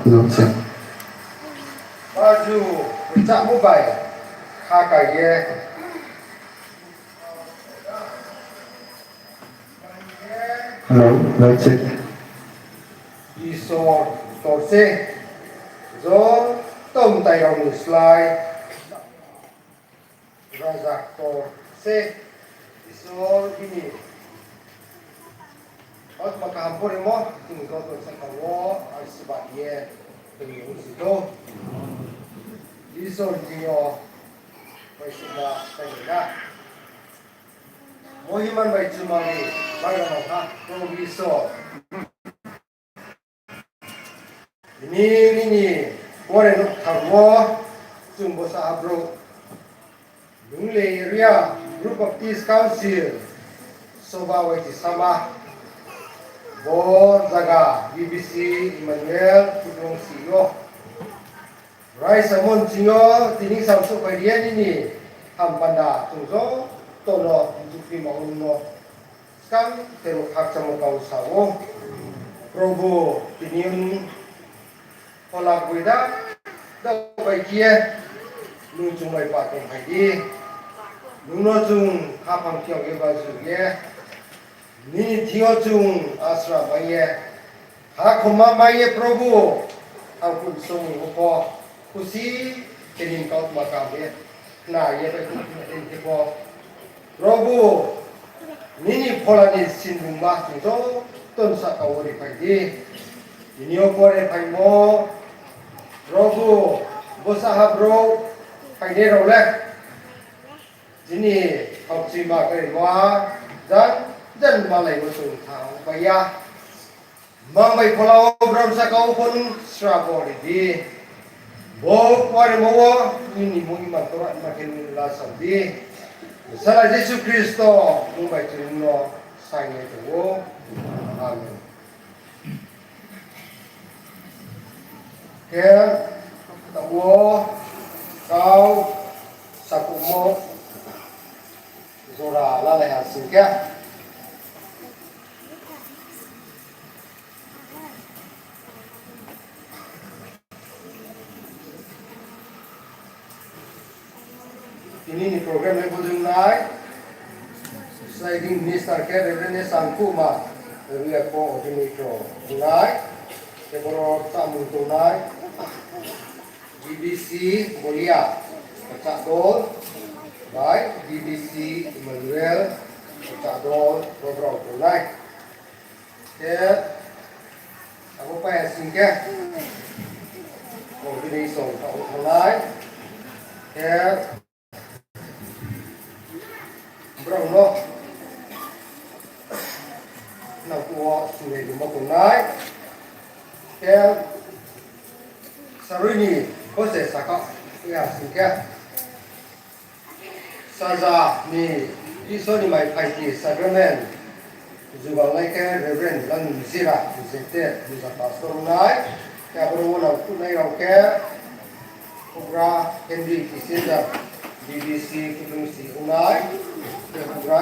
Belum siap. Baju pecah mobile, kakaknya. Halo, cek. Iso torse, zo tom tayong slide. Razak torse, iso ini. At makahampon mo, tingko to sa kawo, ay sibaye, tingin sito. Iso niyo, may sila tayo. Mohiman may cumali, baga mo ha, kung iso. Ini, boleh nuk kawo, jumbo sa abro. Lunglei Area Bru Baptist Council, soba wajib sama. Bor jaga BBC Emmanuel Pudong Siyo Rai Samon Siyo Tining Samsuk Padian ini Hampanda Tungso Tolo Jukri Mauno Skam Teruk Hak Samu Kau Sawo Probo Tining Pola Guida Dau Baikia Nujung Bai Patung Haidi Nunojung Kapang Kiong Eba Zuge Ni Tio Chung Asra Baye Hakuma Baye Prabhu Angkun Sung Upo Kusi Kenin Kaut Makabe Na Ye Bayi Tipo Prabhu Nini Polani Sindumba Tungso Tun Sakawari Paidi Ini Opore Paimo Prabhu Bosaha Bro Paide Rolek Jini Kautsima Karimwa Dan dan malai betul tahu bayar mambai pulau beramsa kau pun serabori di bok wari mawa ini mungkin maturan makin lasam di salah Yesus Kristo mambai terima sayang itu amin ke tahu kau sakumo zora lalai hasil ke ini program yang berjumlah sliding ni starker revenue sangku mah dari aku ordinator tunai sebelum tamu tunai BBC Bolia pecah dol by BBC Emmanuel pecah dol program tunai aku payah singkah ส่งเขาทางร้ายแค่เราเนาะเราตัวสุริยมาตรงนั้นแค่สรุปนี้ก็เสร็จสักอย่างสิ่งแค่ซาซานี่ที่ส่วนนี้ไม่ไปที่สักเรื่องจูบังไลแค่เรื่องลังซิระที่เสร็จที่สักตัดตรงนั้นแค่บริวารเราคุณในเราแค่พวกเราเห็นดีที่เสียจาก BBC คุณลุงสีอุนัยเดี๋ยวพวกเรา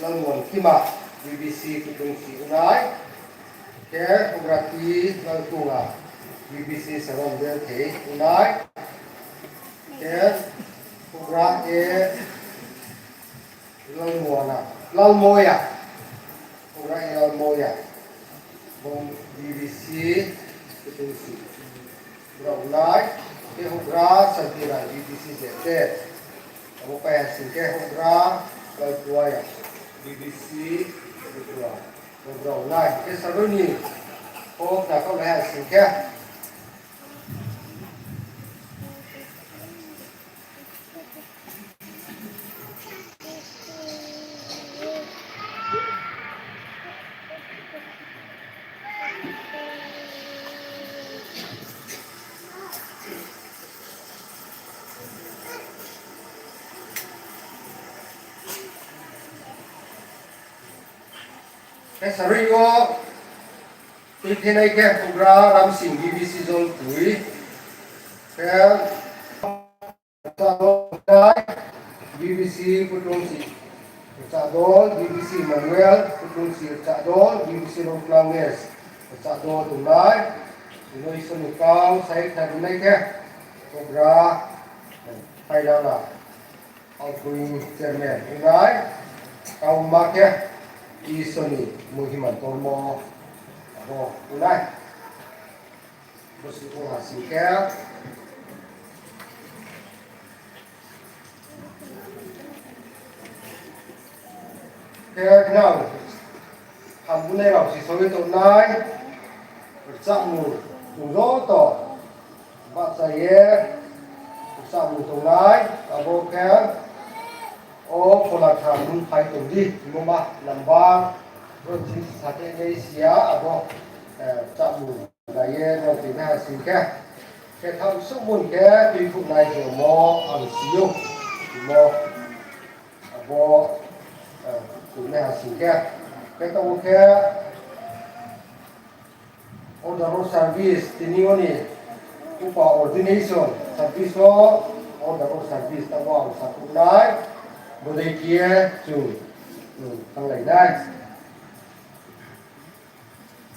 ลังมนที่มา BBC คุณลุงสีอุนัยแค่พวกเราที่ลังตัว BBC สำหรับเดินเที่ยวอุนัยแค่พวกเราลังมัวนะลังโมยพวกเราลังโมยบน BBC คุณลุงสีเราอุนัยแค่พวกเราสันติรา BBC เจ็ดเราไปสิ่งแค่พวกเราลังตัวBBC ตัวเราอุนัยแค่สรุปนี้พวกเราเข้าไปสิ่งแค่สรุปว่าที่ที่ไหนแค่พวกเราทำสิ่ง BBC จนถุยแค่จะโดนได้ BBC ผู้ตรงสิจะโดน BBC มานูเอลผู้ตรงสิจะโดน BBC ลงกลางเนสจะโดนตรงไหนโดยส่วนกลางใช้แทนไหนแค่พวกเราไปแล้วล่ะเอาคุยเจอแม่ตรงไหนเอามาแค่อีส่วนนี้มือที่มันตัวมอบอกตรงไหนบริสุทธิ์หาสิ่งแก่แค่นั่งทำบุญในเราสิสวยตรงไหนจับมือจุงโซ่ต่อบัดใส่เย่จับมือตรงไหนเอาโบแค่โอ้คนละทางมุ่งไปตรงนี้มุ่งมาลำบากรถที่สถานที่เสียเอาโบจับมือได้เย่เราถึงหาสิ่งแค่ทำสมบูรณ์แค่ปีฟุตในเหี่ยวมออันสิโยมอเอาโบถึงหาสิ่งแค่ต้องแค่order service tiniyoni upa ordination service lo order service tawang satu nai boleh kia tu tang lai dai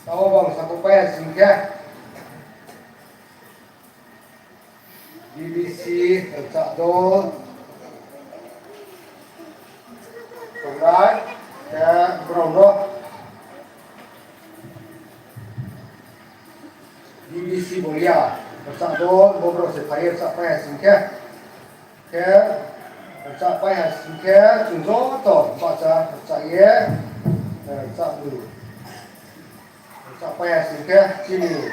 tawang satu pes singkah BBC tak do tongrai ya brono BBC Bolia, bersama don, bobrok sepaya sampai singkah, ke, sampai singkah, junjo to, baca saya, satu, sampai singkah sini,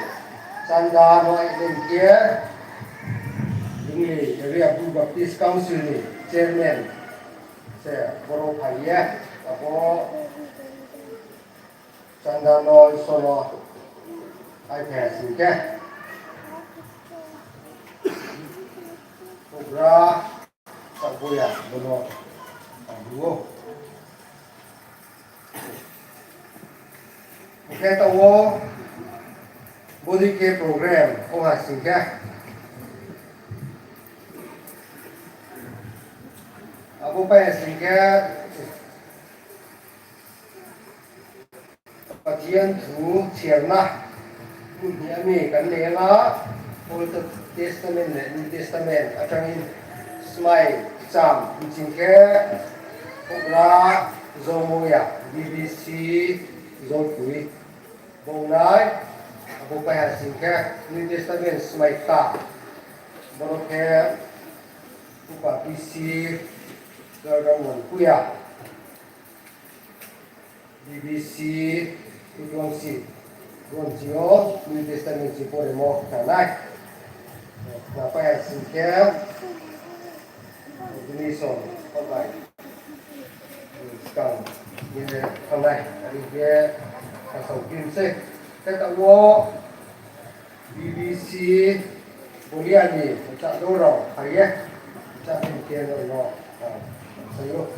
sanda noi lengkia, Lunglei Area Bru Baptist Council ni, chairman, saya borok payah, apa, sanda noi sono iPad สิ่งแค่พวกเราสักบุญบนโลกดูโอเคตัวบริการโปรแกรมโอ้หาสิ่งแค่เอาไปสิ่งแค่ปฏิญาณถูเชียร์นะนี่มีกันเลยนะ Old Testament และ New Testament อาจารย์สมัยจำจริงๆแค่พวกเราโซโมยา BBC โซคุยบงนายพวกไปหาสิ่งแค่ New Testament สมัยตาบริแค่พวก BBC เราดำเนินคุย BBC ทุกวันสิ Gonzio, New Testament si po mo kanay. Napaya si Kem, Denison, kanay. Sekarang dia kanay, hari dia kasau kimse. Kita wo BBC Bulian ni, cak dorong, hari ya, cak mungkin dorong. Sayur.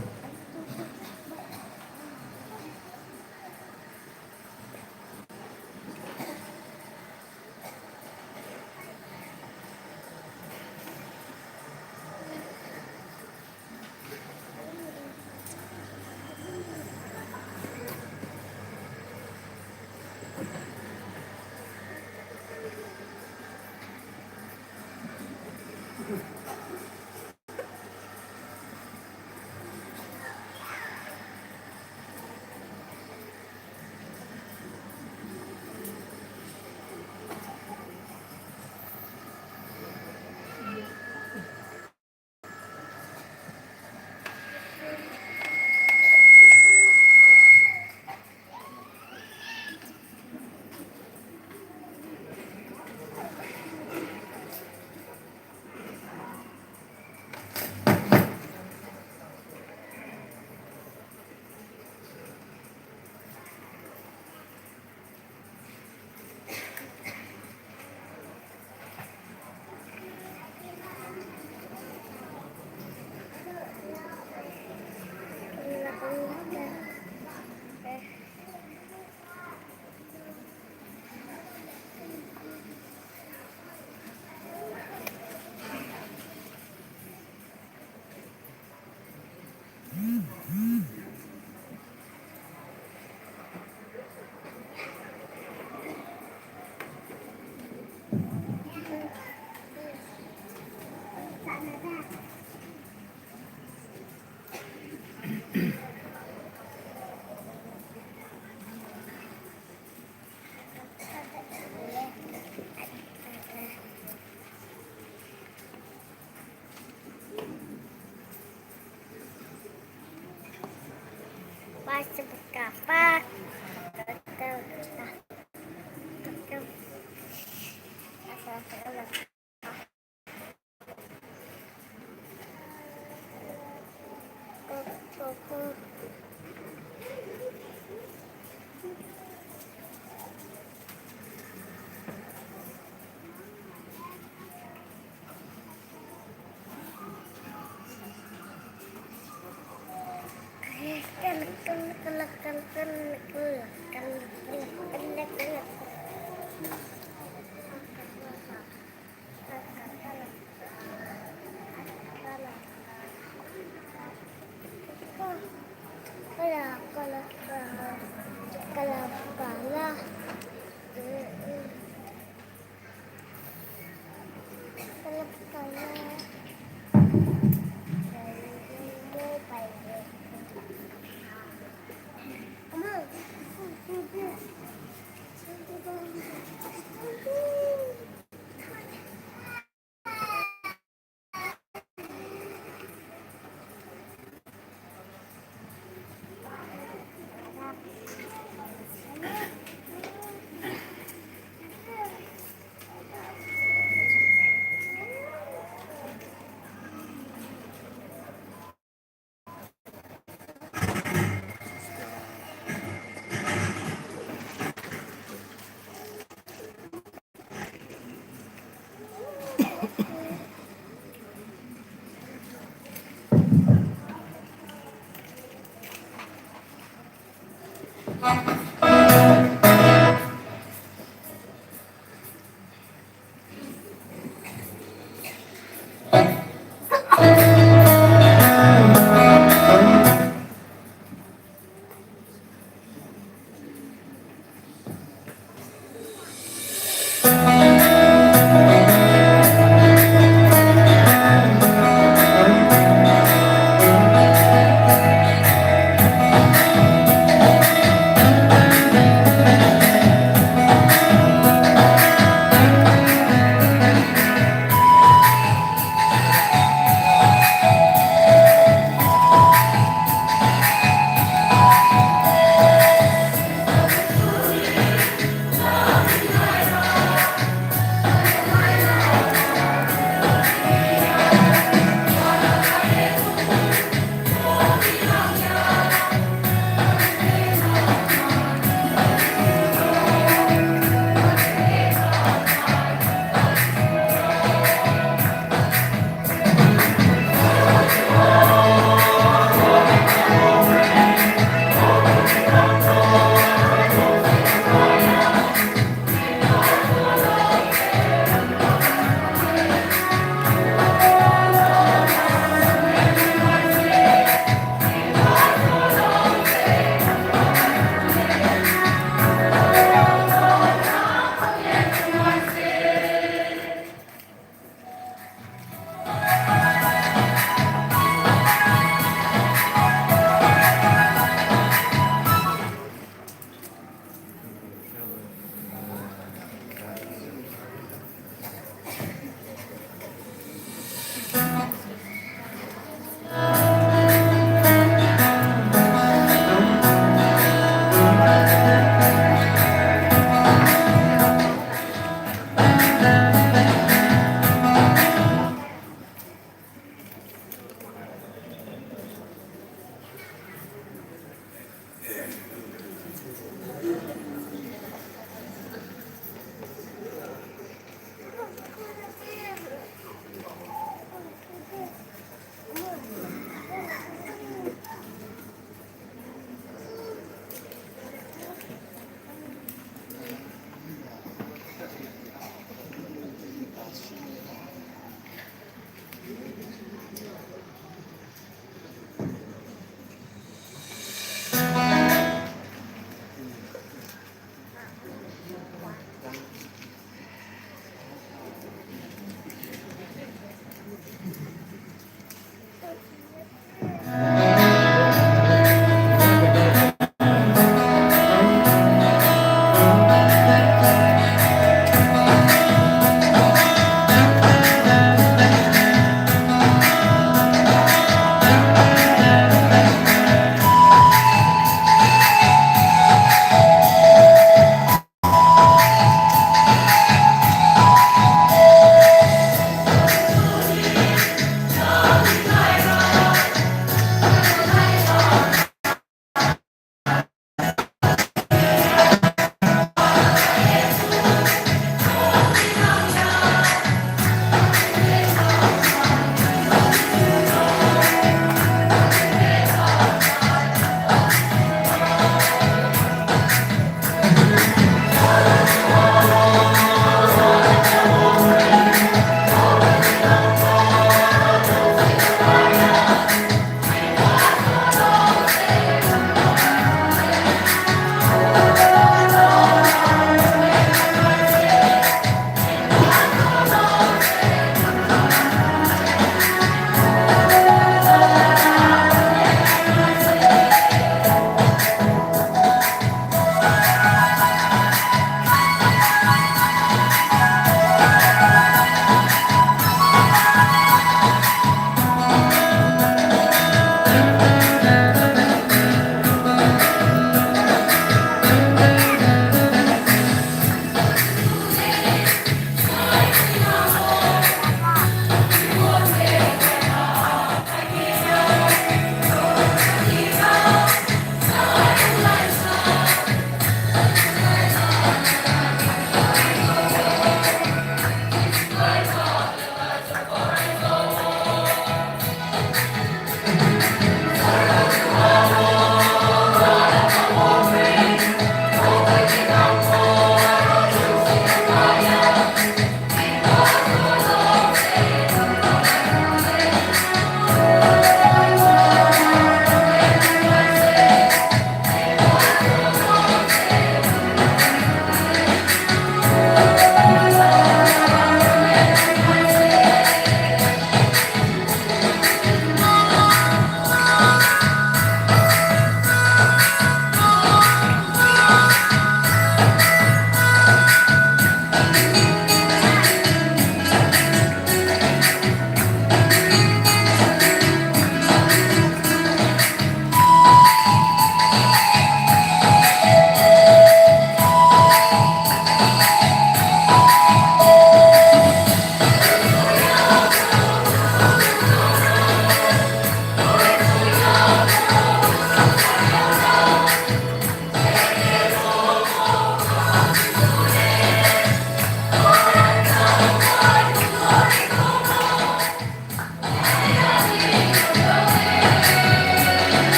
Baca berapa?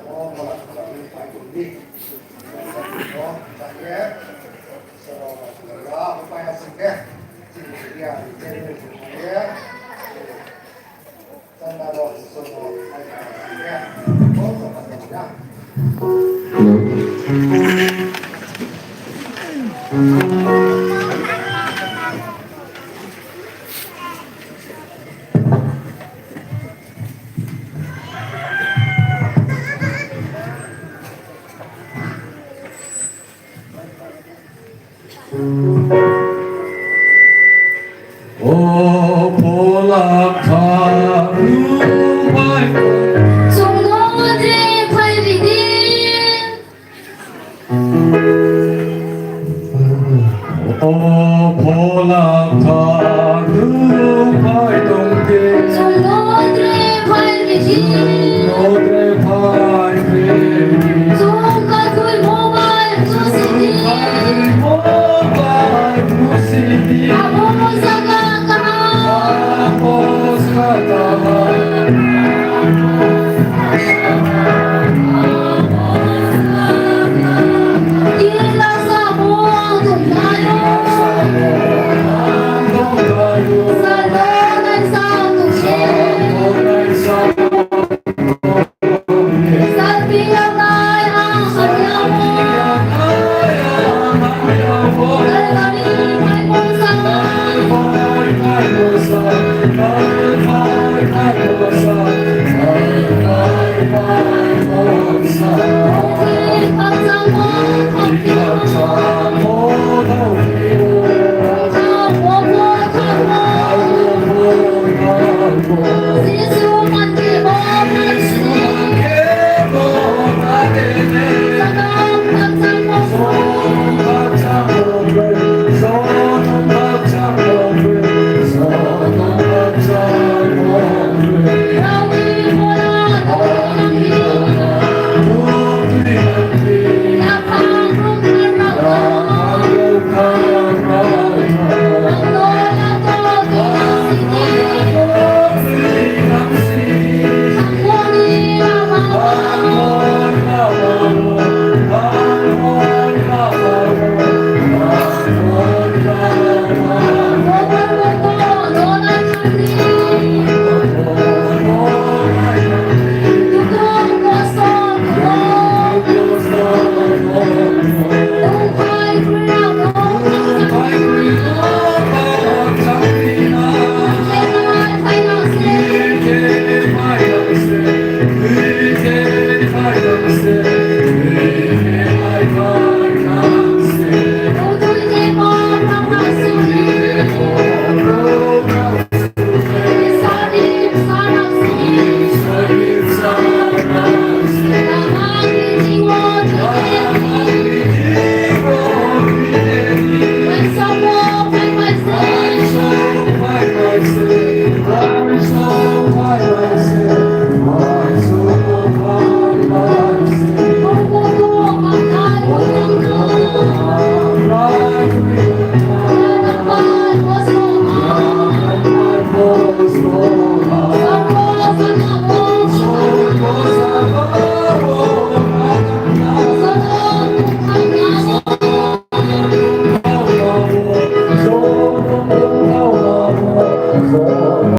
all